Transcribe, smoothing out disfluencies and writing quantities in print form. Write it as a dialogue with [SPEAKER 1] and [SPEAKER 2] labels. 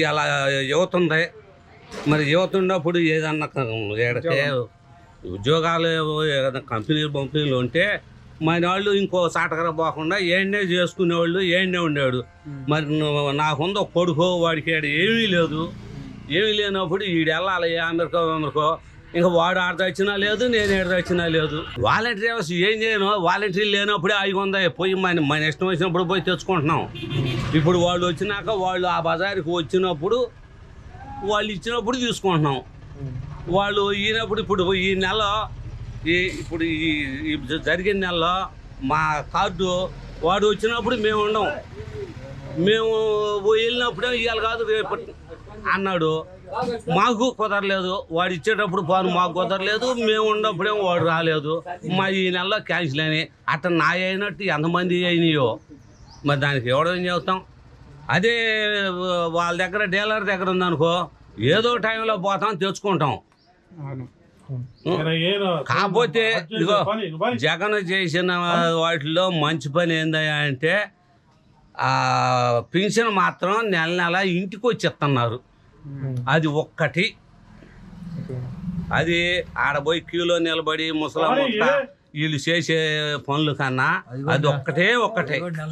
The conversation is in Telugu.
[SPEAKER 1] ఇలా యువత ఉంది. మరి యువత ఉన్నప్పుడు ఏదన్నా ఏడకే ఉద్యోగాలు ఏదైనా కంపెనీలు ఉంటే మన వాళ్ళు ఇంకో సాటకర పోకుండా ఏడనే చేసుకునేవాళ్ళు ఏడనే ఉండేవాడు. మరి నాకుంది ఒక కొడుకో వాడికి ఏమీ లేదు. ఏమీ లేనప్పుడు వీడు వెళ్ళాలి అమెరికో ఇంకా వాడు ఆడ వచ్చినా లేదు, నేను ఏడ వచ్చినా లేదు. వాలంటీర్ వ్యవస్థ ఏం చేయను. వాలంటీర్లు లేనప్పుడే 500 పోయి మన ఇష్టం వచ్చినప్పుడు పోయి తెచ్చుకుంటున్నాం. ఇప్పుడు వాళ్ళు వచ్చినాక వాళ్ళు ఆ బజారుకి వచ్చినప్పుడు వాళ్ళు ఇచ్చినప్పుడు తీసుకుంటున్నాం. వాళ్ళు ఈయనప్పుడు ఇప్పుడు ఈ నెల ఇప్పుడు ఈ జరిగిన నెలలో మా కార్డు వాడు వచ్చినప్పుడు మేము ఉండం. మేము వెళ్ళినప్పుడే ఇవాళ కాదు రేపు అన్నాడు. మాకు కుదరలేదు. వాడు ఇచ్చేటప్పుడు పోను మాకు కుదరలేదు. మేము ఉన్నప్పుడేమో వాడు రాలేదు. మా ఈ నెలలో క్యాన్సిల్ అని అట్లా నా అయినట్టు ఎంతమంది అయినాయో మరి దానికి ఎవడేం చెబుతాం. అదే వాళ్ళ దగ్గర డీలర్ దగ్గర ఉందనుకో ఏదో టైంలో పోతాం తెచ్చుకుంటాం. కాకపోతే ఇదిగో జగన్ చేసిన వాటిలో మంచి పని ఏందయ్యా అంటే పింఛన్ మాత్రం నెల ఇంటికి వచ్చి ఇస్తున్నారు. అది ఒక్కటి. అది ఆడపోయి క్యూలో నిలబడి ముసలమ్మ వీళ్ళు చేసే పనుల కన్నా అది ఒక్కటే.